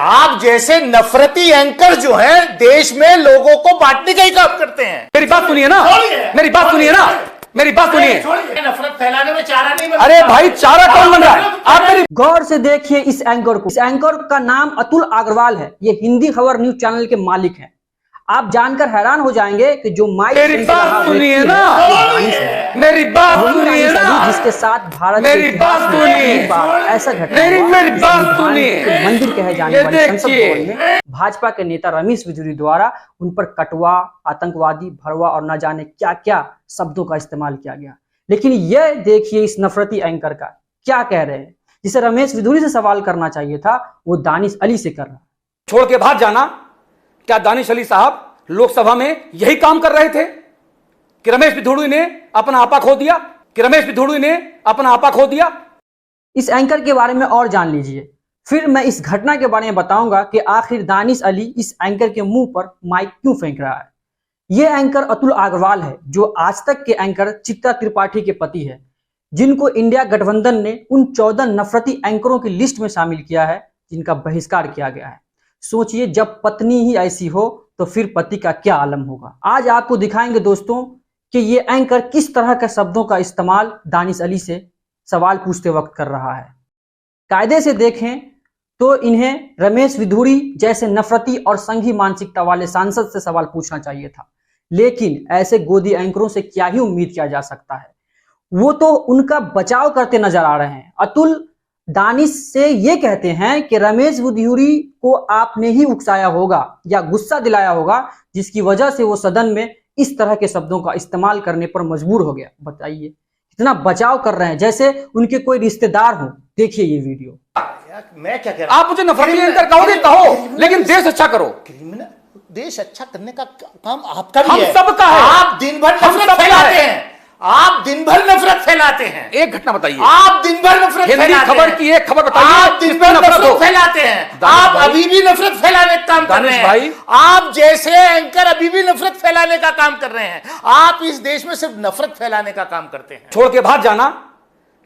आप जैसे नफरती एंकर जो हैं देश में लोगों को बांटने का ही काम करते हैं। मेरी बात सुनिए ना, मेरी बात सुनिए ना, मेरी बात सुनिए। नफरत फैलाने में चारा नहीं बनता। अरे भाई चारा कौन बन रहा है? आप मेरी गौर से देखिए इस एंकर को। इस एंकर का नाम अतुल अग्रवाल है। ये हिंदी खबर न्यूज चैनल के मालिक हैं। आप जानकर हैरान हो जाएंगे कि जो माइक मेरी बात सुनिए ना, मेरी बात सुनिए ना, जिसके साथ भारत मेरी बात सुनिए, ऐसा घटना मेरी बात सुनिए। मंदिर कहे जाने वाले संसद भवन में भाजपा के नेता रमेश बिधूरी द्वारा उन पर कटवा, आतंकवादी, भड़वा और न जाने क्या क्या शब्दों का इस्तेमाल किया गया। लेकिन यह देखिए इस नफरती एंकर का क्या कह रहे हैं। जिसे रमेश बिधूरी से सवाल करना चाहिए था वो दानिश अली से कर रहा है। छोड़ के भाग जाना। क्या दानिश अली साहब लोकसभा में यही काम कर रहे थे कि रमेश बिधूड़ी ने अपना आपा खो दिया, कि रमेश बिधूड़ी ने अपना आपा खो दिया? इस एंकर के बारे में और जान लीजिए, फिर मैं इस घटना के बारे में बताऊंगा कि आखिर दानिश अली इस एंकर के मुंह पर माइक क्यों फेंक रहा है। यह एंकर अतुल अग्रवाल है जो आज तक के एंकर चित्रा त्रिपाठी के पति है, जिनको इंडिया गठबंधन ने उन 14 नफरती एंकरों की लिस्ट में शामिल किया है जिनका बहिष्कार किया गया है। सोचिए, जब पत्नी ही ऐसी हो तो फिर पति का क्या आलम होगा। आज आपको दिखाएंगे दोस्तों कि ये एंकर किस तरह के शब्दों का इस्तेमाल दानिश अली से सवाल पूछते वक्त कर रहा है। कायदे से देखें तो इन्हें रमेश बिधूरी जैसे नफरती और संघी मानसिकता वाले सांसद से सवाल पूछना चाहिए था, लेकिन ऐसे गोदी एंकरों से क्या ही उम्मीद किया जा सकता है। वो तो उनका बचाव करते नजर आ रहे हैं। अतुल दानिश से ये कहते हैं कि रमेश बिधूरी को आपने ही उकसाया होगा या गुस्सा दिलाया होगा, जिसकी वजह से वो सदन में इस तरह के शब्दों का इस्तेमाल करने पर मजबूर हो गया। बताइए कितना बचाव कर रहे हैं, जैसे उनके कोई रिश्तेदार हो। देखिए ये वीडियो। मैं क्या कह रहा हूं? आप मुझे नफरती एंकर कहोगे कहो, लेकिन देश अच्छा करो। क्रिमिनल देश अच्छा करने का काम आपका भी हम है। सबका है। आप दिन भर नफरत फैलाते हैं। आप दिन भर नफरत फैलाते हैं। एक घटना बताइए। आप दिन भर नफरत हिंदी फैलाते खबर हैं। की एक खबर बताइए। आप दिन भर नफरत फैलाते हैं। आप अभी भी नफरत फैलाने का काम कर रहे हैं भाई। आप जैसे एंकर अभी भी नफरत फैलाने का काम कर रहे हैं। आप इस देश में सिर्फ नफरत फैलाने का काम करते हैं। छोड़ के भाग जाना।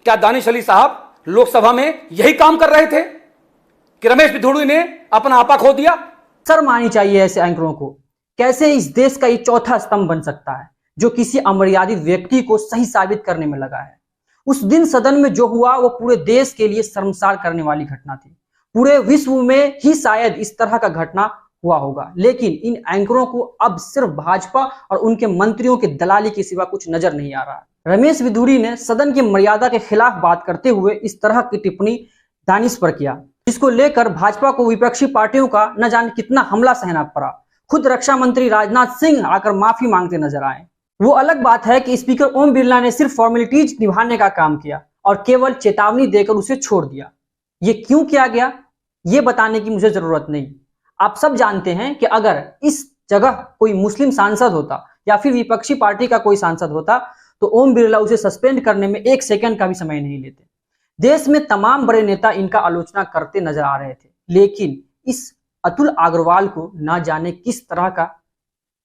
क्या दानिश अली साहब लोकसभा में यही काम कर रहे थे कि रमेश बिधूड़ी ने अपना आपा खो दिया? शर्म आनी चाहिए ऐसे एंकरों को। कैसे इस देश का ये चौथा स्तंभ बन सकता है जो किसी अमर्यादित व्यक्ति को सही साबित करने में लगा है। उस दिन सदन में जो हुआ वो पूरे देश के लिए शर्मसार करने वाली घटना थी। पूरे विश्व में ही शायद इस तरह का घटना हुआ होगा, लेकिन इन एंकरों को अब सिर्फ भाजपा और उनके मंत्रियों के दलाली के सिवा कुछ नजर नहीं आ रहा। रमेश बिधूरी ने सदन की मर्यादा के खिलाफ बात करते हुए इस तरह की टिप्पणी दानिश पर किया, जिसको लेकर भाजपा को विपक्षी पार्टियों का न जाने कितना हमला सहना पड़ा। खुद रक्षा मंत्री राजनाथ सिंह आकर माफी मांगते नजर आए। वो अलग बात है कि स्पीकर ओम बिरला ने सिर्फ फॉर्मेलिटीज निभाने का काम किया और केवल चेतावनी देकर उसे छोड़ दिया। ये क्यों किया गया ये बताने की मुझे जरूरत नहीं। आप सब जानते हैं कि अगर इस जगह कोई मुस्लिम सांसद होता या फिर विपक्षी पार्टी का कोई सांसद होता तो ओम बिरला उसे सस्पेंड करने में 1 सेकंड का भी समय नहीं लेते। देश में तमाम बड़े नेता इनका आलोचना करते नजर आ रहे थे, लेकिन इस अतुल अग्रवाल को ना जाने किस तरह का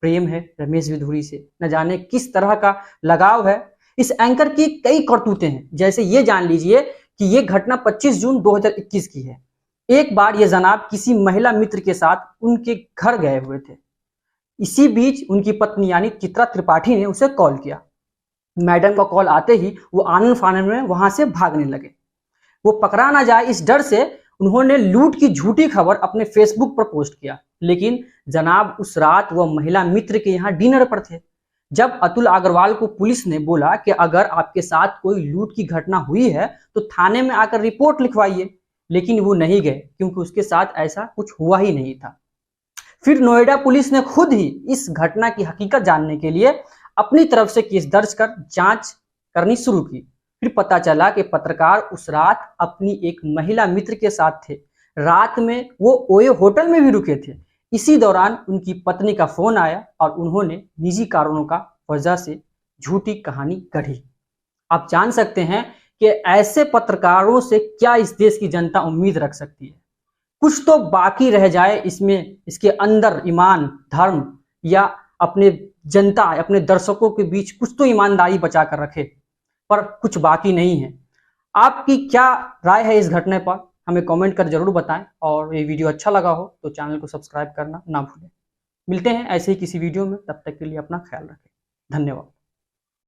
प्रेम है रमेश बिधूरी से, न जाने किस तरह का लगाव है। इस एंकर की कई करतूतें हैं। जैसे ये जान लीजिए कि ये घटना 25 जून 2021 की है। एक बार ये जनाब किसी महिला मित्र के साथ उनके घर गए हुए थे। इसी बीच उनकी पत्नी यानी चित्रा त्रिपाठी ने उसे कॉल किया। मैडम का कॉल आते ही वो आनंद फानन में वहां से भागने लगे। वो पकड़ा ना जाए इस डर से उन्होंने लूट की झूठी खबर अपने फेसबुक पर पोस्ट किया, लेकिन जनाब उस रात वह महिला मित्र के यहाँ डिनर पर थे। जब अतुल अग्रवाल को पुलिस ने बोला कि अगर आपके साथ कोई लूट की घटना हुई है तो थाने में आकर रिपोर्ट लिखवाइए, लेकिन वो नहीं गए क्योंकि उसके साथ ऐसा कुछ हुआ ही नहीं था। फिर नोएडा पुलिस ने खुद ही इस घटना की हकीकत जानने के लिए अपनी तरफ से केस दर्ज कर जांच करनी शुरू की। फिर पता चला कि पत्रकार उस रात अपनी एक महिला मित्र के साथ थे। रात में वो ओयो होटल में भी रुके थे। इसी दौरान उनकी पत्नी का फोन आया और उन्होंने निजी कारणों का वजह से झूठी कहानी गढ़ी। आप जान सकते हैं कि ऐसे पत्रकारों से क्या इस देश की जनता उम्मीद रख सकती है। कुछ तो बाकी रह जाए इसमें, इसके अंदर ईमान, धर्म या अपने जनता, अपने दर्शकों के बीच कुछ तो ईमानदारी बचा कर रखे, पर कुछ बाकी नहीं है। आपकी क्या राय है इस घटना पर? हमें कमेंट कर जरूर बताएं, और ये वीडियो अच्छा लगा हो तो चैनल को सब्सक्राइब करना ना भूलें। मिलते हैं ऐसे ही किसी वीडियो में, तब तक के लिए अपना ख्याल रखें। धन्यवाद।